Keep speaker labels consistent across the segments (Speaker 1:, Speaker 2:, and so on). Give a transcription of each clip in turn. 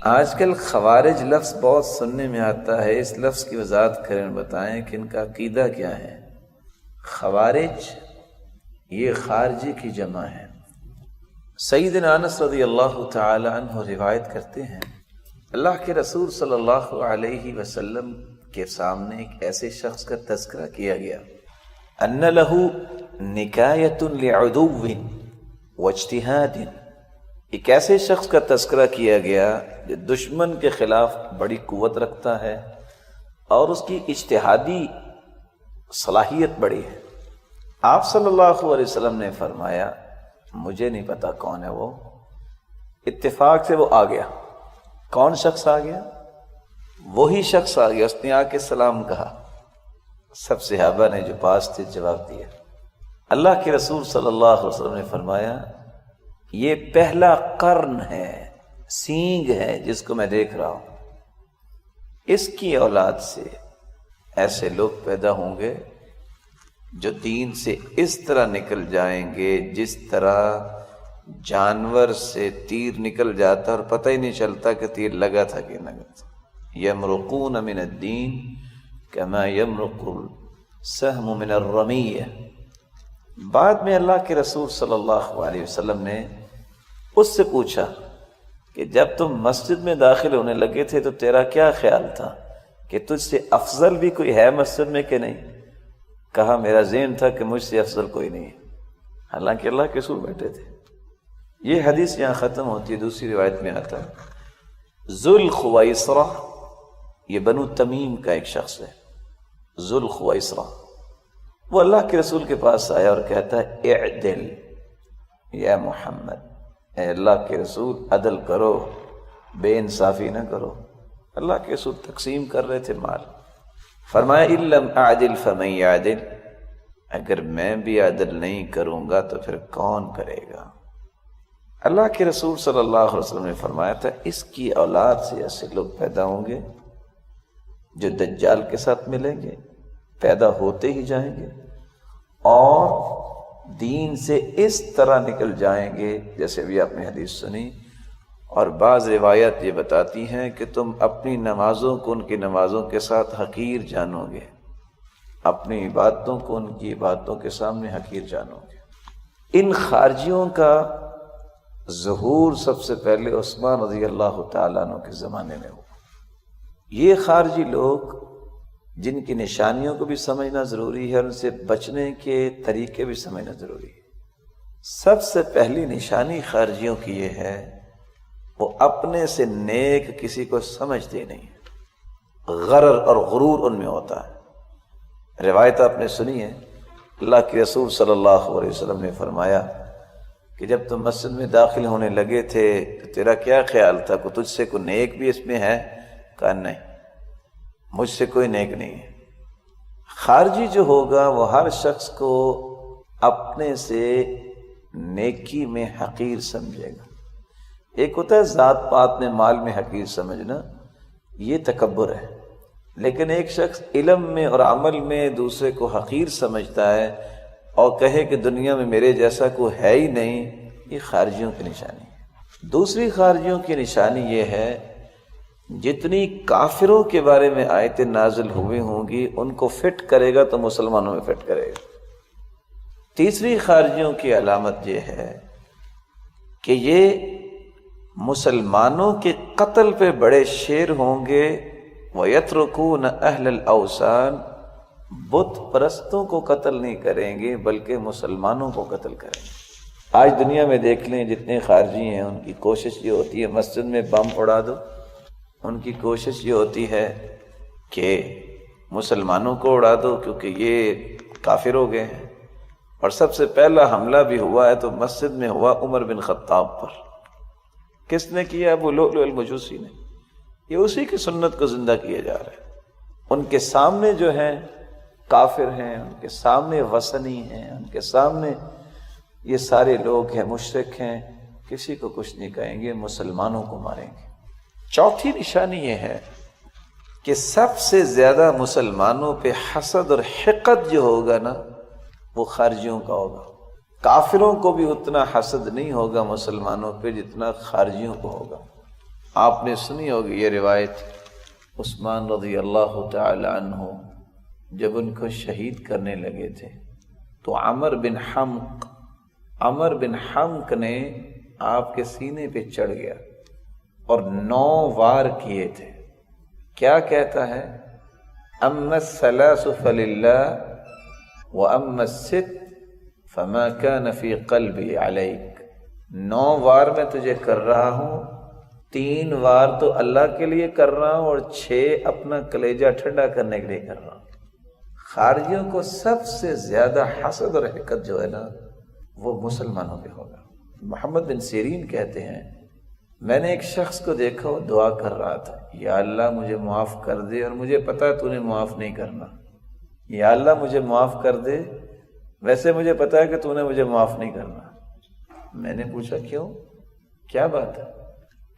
Speaker 1: آج کل خوارج لفظ بہت سننے میں آتا ہے، اس لفظ کی وضاحت کریں، بتائیں کہ ان کا عقیدہ کیا ہے۔ خوارج یہ خارجی کی جمع ہے۔ سیدنا انس رضی اللہ تعالی عنہ روایت کرتے ہیں، اللہ کے رسول صلی اللہ علیہ وسلم کے سامنے ایک ایسے شخص کا تذکرہ کیا گیا، ان لہ نکایۃ لعدو واجتہاد، ایک ایسے شخص کا تذکرہ کیا گیا جو دشمن کے خلاف بڑی قوت رکھتا ہے اور اس کی اجتہادی صلاحیت بڑی ہے۔ آپ صلی اللہ علیہ وسلم نے فرمایا مجھے نہیں پتا کون ہے وہ، اتفاق سے وہ آ گیا۔ کون شخص آ گیا؟ وہی شخص آ گیا، اس نے آ کے سلام کہا۔ سب صحابہ نے جو پاس تھے جواب دیا۔ اللہ کے رسول صلی اللہ علیہ وسلم نے فرمایا یہ پہلا قرن ہے، سینگ ہے جس کو میں دیکھ رہا ہوں، اس کی اولاد سے ایسے لوگ پیدا ہوں گے جو دین سے اس طرح نکل جائیں گے جس طرح جانور سے تیر نکل جاتا اور پتہ ہی نہیں چلتا کہ تیر لگا تھا کہ نہ لگا تھا۔ یمرقون من الدین کما یمرق السهم من الرمیہ۔ بعد میں اللہ کے رسول صلی اللہ علیہ وسلم نے اس سے پوچھا کہ جب تم مسجد میں داخل ہونے لگے تھے تو تیرا کیا خیال تھا کہ تجھ سے افضل بھی کوئی ہے مسجد میں کہ نہیں؟ کہا میرا ذہن تھا کہ مجھ سے افضل کوئی نہیں ہے، حالانکہ اللہ کے رسول بیٹھے تھے۔ یہ حدیث یہاں ختم ہوتی ہے۔ دوسری روایت میں آتا ہے ذوالخویصرہ، یہ بنو تمیم کا ایک شخص ہے، ذوالخویصرہ، وہ اللہ کے رسول کے پاس آیا اور کہتا ہے اعدل یا محمد، اے اللہ کے رسول عدل کرو، بے انصافی نہ کرو۔ اللہ کے رسول تقسیم کر رہے تھے مال، فرمایا ان لم اعدل فمن یعدل، اگر میں بھی عدل نہیں کروں گا تو پھر کون کرے گا؟ اللہ کے رسول صلی اللہ علیہ وسلم نے فرمایا تھا اس کی اولاد سے ایسے لوگ پیدا ہوں گے جو دجال کے ساتھ ملیں گے، پیدا ہوتے ہی جائیں گے اور دین سے اس طرح نکل جائیں گے جیسے ابھی آپ نے حدیث سنی۔ اور بعض روایت یہ بتاتی ہیں کہ تم اپنی نمازوں کو ان کی نمازوں کے ساتھ حقیر جانو گے، اپنی عبادتوں کو ان کی عبادتوں کے سامنے حقیر جانو گے۔ ان خارجیوں کا ظہور سب سے پہلے عثمان رضی اللہ تعالیٰ عنہ کے زمانے میں ہوا۔ یہ خارجی لوگ جن کی نشانیوں کو بھی سمجھنا ضروری ہے اور ان سے بچنے کے طریقے بھی سمجھنا ضروری ہے۔ سب سے پہلی نشانی خارجیوں کی یہ ہے وہ اپنے سے نیک کسی کو سمجھتے نہیں، غرر اور غرور ان میں ہوتا ہے۔ روایت آپ نے سنی ہے، اللہ کے رسول صلی اللہ علیہ وسلم نے فرمایا کہ جب تم مسجد میں داخل ہونے لگے تھے تو تیرا کیا خیال تھا کہ تجھ سے کوئی نیک بھی اس میں ہے؟ کہا نہیں، مجھ سے کوئی نیک نہیں ہے۔ خارجی جو ہوگا وہ ہر شخص کو اپنے سے نیکی میں حقیر سمجھے گا۔ ایک ہوتا ہے ذات پات میں مال میں حقیر سمجھنا، یہ تکبر ہے، لیکن ایک شخص علم میں اور عمل میں دوسرے کو حقیر سمجھتا ہے اور کہے کہ دنیا میں میرے جیسا کوئی ہے ہی نہیں، یہ خارجیوں کی نشانی ہے۔ دوسری خارجیوں کی نشانی یہ ہے جتنی کافروں کے بارے میں آیتیں نازل ہوئی ہوں گی ان کو فٹ کرے گا تو مسلمانوں میں فٹ کرے گا۔ تیسری خارجیوں کی علامت یہ ہے کہ یہ مسلمانوں کے قتل پہ بڑے شیر ہوں گے، وَيَتْرُكُونَ أَهْلَ الْأَوْثَانِ، بت پرستوں کو قتل نہیں کریں گے بلکہ مسلمانوں کو قتل کریں گے۔ آج دنیا میں دیکھ لیں جتنے خارجی ہیں ان کی کوشش یہ ہوتی ہے مسجد میں بم اڑا دو، ان کی کوشش یہ ہوتی ہے کہ مسلمانوں کو اڑا دو کیونکہ یہ کافر ہو گئے ہیں۔ اور سب سے پہلا حملہ بھی ہوا ہے تو مسجد میں ہوا عمر بن خطاب پر۔ کس نے کیا؟ ابو لؤلؤ المجوسی نے۔ یہ اسی کی سنت کو زندہ کیا جا رہا ہے۔ ان کے سامنے جو ہیں کافر ہیں، ان کے سامنے وثنی ہیں، ان کے سامنے یہ سارے لوگ ہیں مشرک ہیں، کسی کو کچھ نہیں کہیں گے، مسلمانوں کو ماریں گے۔ چوتھی نشانی یہ ہے کہ سب سے زیادہ مسلمانوں پہ حسد اور حقد جو ہوگا نا وہ خارجیوں کا ہوگا۔ کافروں کو بھی اتنا حسد نہیں ہوگا مسلمانوں پہ جتنا خارجیوں کو ہوگا۔ آپ نے سنی ہوگی یہ روایت، عثمان رضی اللہ تعالی عنہ جب ان کو شہید کرنے لگے تھے تو عمر بن حمق نے آپ کے سینے پہ چڑھ گیا اور 9 وار کیے تھے۔ کیا کہتا ہے؟ اما الثلاث فللہ واما الست فما كان في قلبي عليك، 9 وار میں تجھے کر رہا ہوں، 3 وار تو اللہ کے لیے کر رہا ہوں اور 6 اپنا کلیجہ ٹھنڈا کرنے کے لیے کر رہا ہوں۔ خارجیوں کو سب سے زیادہ حسد اور حقد جو ہے نا وہ مسلمانوں پہ ہوگا۔ محمد بن سیرین کہتے ہیں میں نے ایک شخص کو دیکھا وہ دعا کر رہا تھا، یا اللہ مجھے معاف کر دے، اور مجھے پتا ہے تو نے معاف نہیں کرنا، یا اللہ مجھے معاف کر دے، ویسے مجھے پتا ہے کہ تو نے مجھے معاف نہیں کرنا۔ میں نے پوچھا کیوں، کیا بات ہے؟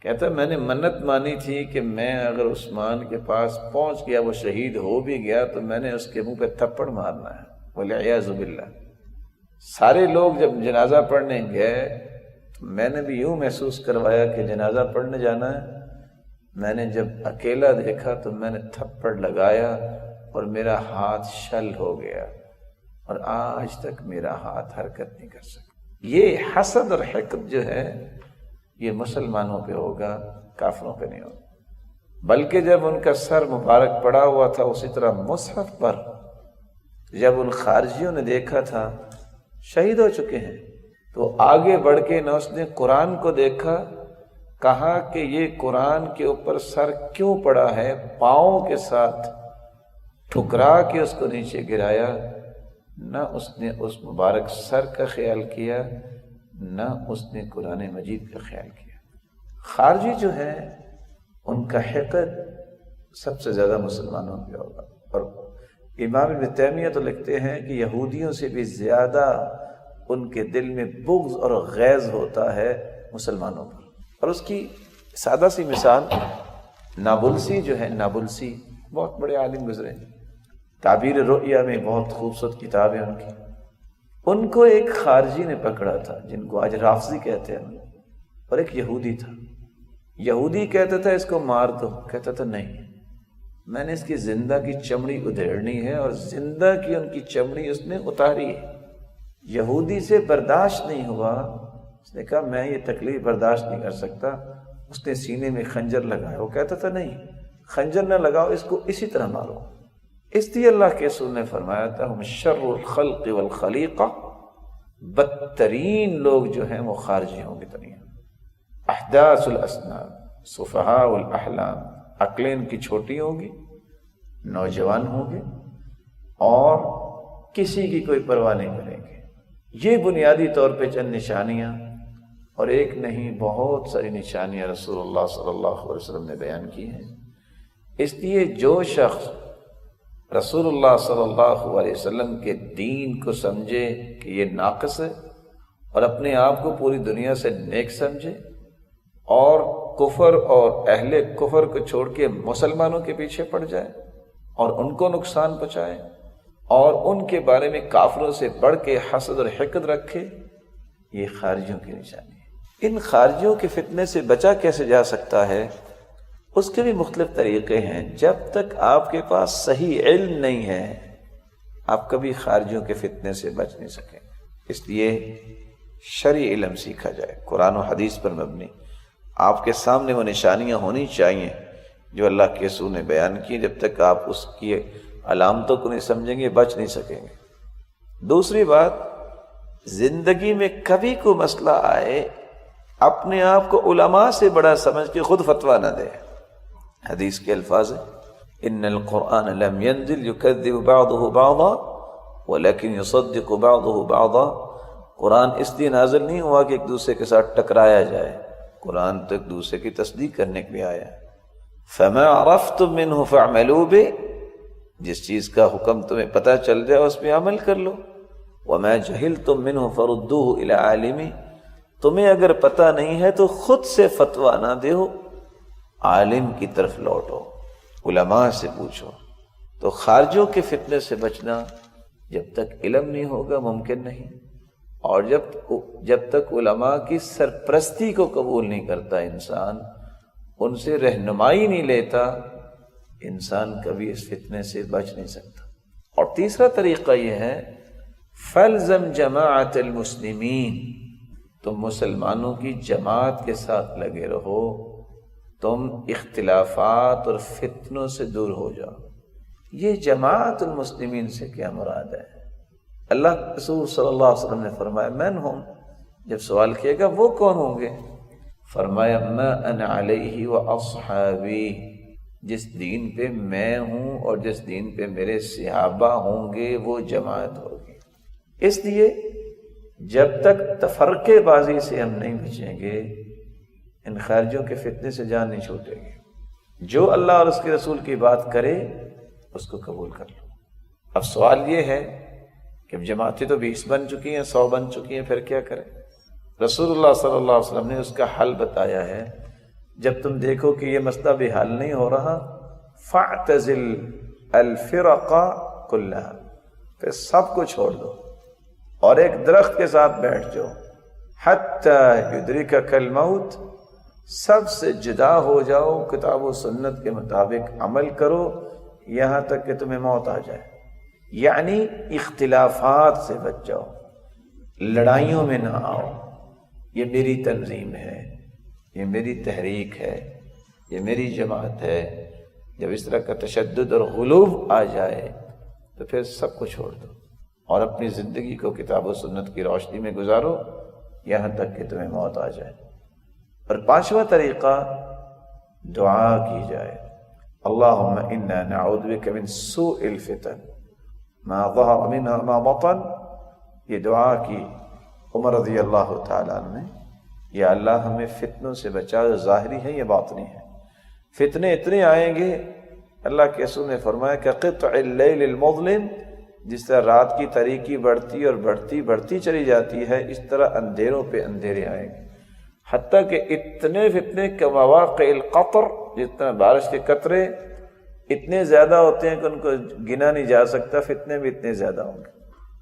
Speaker 1: کہتا ہے میں نے منت مانی تھی کہ میں اگر عثمان کے پاس پہنچ گیا، وہ شہید ہو بھی گیا، تو میں نے اس کے منہ پہ تھپڑ مارنا ہے، والعیاذ باللہ۔ سارے لوگ جب جنازہ پڑھنے گئے تو میں نے بھی یوں محسوس کروایا کہ جنازہ پڑھنے جانا ہے، میں نے جب اکیلا دیکھا تو میں نے تھپڑ لگایا اور میرا ہاتھ شل ہو گیا، اور آج تک میرا ہاتھ حرکت نہیں کر سکتا۔ یہ حسد اور حقد جو ہے یہ مسلمانوں پہ ہوگا، کافروں پہ نہیں ہوگا۔ بلکہ جب ان کا سر مبارک پڑا ہوا تھا اسی طرح مصحف پر، جب ان خارجیوں نے دیکھا تھا شہید ہو چکے ہیں تو آگے بڑھ کے نہ اس نے قرآن کو دیکھا، کہا کہ یہ قرآن کے اوپر سر کیوں پڑا ہے، پاؤں کے ساتھ ٹھکرا کے اس کو نیچے گرایا، نہ اس نے اس مبارک سر کا خیال کیا، نہ اس نے قرآن مجید کا خیال کیا۔ خارجی جو ہے ان کا حقد سب سے زیادہ مسلمانوں پہ ہوگا، اور امام ابن تیمیہ تو لکھتے ہیں کہ یہودیوں سے بھی زیادہ ان کے دل میں بغض اور غیظ ہوتا ہے مسلمانوں پر۔ اور اس کی سادہ سی مثال نابلسی جو ہے، نابلسی بہت بڑے عالم گزرے، تعبیر رؤیا میں بہت خوبصورت کتاب ہے ان کی۔ ان کو ایک خارجی نے پکڑا تھا جن کو آج رافضی کہتے ہیں، اور ایک یہودی تھا۔ یہودی کہتا تھا اس کو مار دو، کہتا تھا نہیں، میں نے اس کی زندہ کی چمڑی ادھیڑنی ہے، اور زندہ کی ان کی چمڑی اس نے اتاری ہے۔ یہودی سے برداشت نہیں ہوا، اس نے کہا میں یہ تکلیف برداشت نہیں کر سکتا، اس نے سینے میں خنجر لگایا۔ وہ کہتا تھا نہیں، خنجر نہ لگاؤ، اس کو اسی طرح مارو۔ اس لیے اللہ کے رسول نے فرمایا تھا ہم شر الخلق والخلیقہ، بدترین لوگ جو ہیں وہ خارجی ہوں گے ترین، احداث الاسنان صفحاء الاحلام، عقلیں ان کی چھوٹی ہوگی، نوجوان ہوں گے، اور کسی کی کوئی پرواہ نہیں کریں گے۔ یہ بنیادی طور پہ چند نشانیاں، اور ایک نہیں بہت ساری نشانیاں رسول اللہ صلی اللہ علیہ وسلم نے بیان کی ہیں۔ اس لیے جو شخص رسول اللہ صلی اللہ علیہ وسلم کے دین کو سمجھے کہ یہ ناقص ہے، اور اپنے آپ کو پوری دنیا سے نیک سمجھے، اور کفر اور اہل کفر کو چھوڑ کے مسلمانوں کے پیچھے پڑ جائے اور ان کو نقصان پہنچائے، اور ان کے بارے میں کافروں سے بڑھ کے حسد اور حقد رکھے، یہ خارجیوں کی نشانی ہے۔ ان خارجیوں کے فتنے سے بچا کیسے جا سکتا ہے؟ اس کے بھی مختلف طریقے ہیں۔ جب تک آپ کے پاس صحیح علم نہیں ہے آپ کبھی خارجیوں کے فتنے سے بچ نہیں سکیں۔ اس لیے شرعی علم سیکھا جائے، قرآن و حدیث پر مبنی۔ آپ کے سامنے وہ نشانیاں ہونی چاہیے جو اللہ کے رسول نے بیان کی، جب تک آپ اس کی علامتوں کو نہیں سمجھیں گے بچ نہیں سکیں گے۔ دوسری بات، زندگی میں کبھی کوئی مسئلہ آئے اپنے آپ کو علماء سے بڑا سمجھ کے خود فتویٰ نہ دے۔ حدیث کے الفاظ ہیں ان القرآن لم ينزل يكذب بعضه بعضا ولكن يصدق بعضه بعضا، قرآن اس لیے نازل نہیں ہوا کہ ایک دوسرے کے ساتھ ٹکرایا جائے، قرآن تو ایک دوسرے کی تصدیق کرنے کے لیے آیا۔ فما عرفتم منه فاعملوا به، جس چیز کا حکم تمہیں پتہ چل جائے اس پہ عمل کر لو۔ وما جہلتم منه فردوه الى عالمی، تمہیں اگر پتہ نہیں ہے تو خود سے فتویٰ نہ دیو، عالم کی طرف لوٹو، علماء سے پوچھو۔ تو خارجوں کے فتنے سے بچنا جب تک علم نہیں ہوگا ممکن نہیں، اور جب تک علماء کی سرپرستی کو قبول نہیں کرتا انسان، ان سے رہنمائی نہیں لیتا، انسان کبھی اس فتنے سے بچ نہیں سکتا۔ اور تیسرا طریقہ یہ ہے فَالْزَمْ جَمَاعَةَ الْمُسْلِمِينَ، تم مسلمانوں کی جماعت کے ساتھ لگے رہو، تم اختلافات اور فتنوں سے دور ہو جاؤ۔ یہ جماعت المسلمین سے کیا مراد ہے؟ اللہ رسول صلی اللہ علیہ وسلم نے فرمایا من ہم، جب سوال کیے گا وہ کون ہوں گے؟ فرمایا ما انا علیہ واصحابی، جس دین پہ میں ہوں اور جس دین پہ میرے صحابہ ہوں گے وہ جماعت ہوگی۔ اس لیے جب تک تفرقے بازی سے ہم نہیں بچیں گے، ان خارجیوں کے فتنے سے جان نہیں چھوٹے گی۔ جو اللہ اور اس کے رسول کی بات کرے اس کو قبول کر لو۔ اب سوال یہ ہے کہ جماعتیں تو 20 بن چکی ہیں، 100 بن چکی ہیں، پھر کیا کریں؟ رسول اللہ صلی اللہ علیہ وسلم نے اس کا حل بتایا ہے، جب تم دیکھو کہ یہ مسئلہ بھی حل نہیں ہو رہا، فاعتزل الفرق کلھا، پھر سب کو چھوڑ دو اور ایک درخت کے ساتھ بیٹھ جاؤ، حتی یدرکک الموت، سب سے جدا ہو جاؤ، کتاب و سنت کے مطابق عمل کرو یہاں تک کہ تمہیں موت آ جائے۔ یعنی اختلافات سے بچ جاؤ، لڑائیوں میں نہ آؤ۔ یہ میری تنظیم ہے، یہ میری تحریک ہے، یہ میری جماعت ہے۔ جب اس طرح کا تشدد اور غلوب آ جائے تو پھر سب کو چھوڑ دو اور اپنی زندگی کو کتاب و سنت کی روشنی میں گزارو یہاں تک کہ تمہیں موت آ جائے۔ اور 5واں طریقہ دعا کی جائے، اللہم انا نعوذ بک من سوء الفتن ما ظہر منها ما بطن۔ یہ دعا کی عمر رضی اللہ تعالیٰ عنہ نے، یا اللہ ہمیں فتنوں سے بچا، ظاہری ہے یا باطنی ہے۔ فتنے اتنے آئیں گے، اللہ کے رسول نے فرمایا کہ قطع اللیل المظلم، جس طرح رات کی تاریکی بڑھتی اور بڑھتی چلی جاتی ہے، اس طرح اندھیروں پہ اندھیرے آئیں گے، حتیٰ کہ اتنے فتنے کہ مواقع القطر، جتنا بارش کے قطرے اتنے زیادہ ہوتے ہیں کہ ان کو گنا نہیں جا سکتا، فتنے بھی اتنے زیادہ ہوں گے۔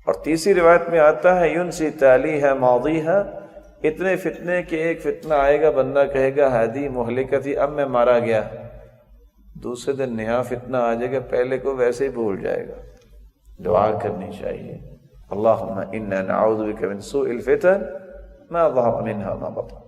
Speaker 1: اور تیسری روایت میں آتا ہے ینسی تالیہ ماضیہ، اتنے فتنے کہ ایک فتنہ آئے گا، بندہ کہے گا ہادی مہلکتی، اب میں مارا گیا، دوسرے دن نیا فتنہ آ جائے گا، پہلے کو ویسے ہی بھول جائے گا۔ دعا کرنی چاہیے، اللہم انا نعوذ بک من سوء الفتن ما ظہر منها ما بطن۔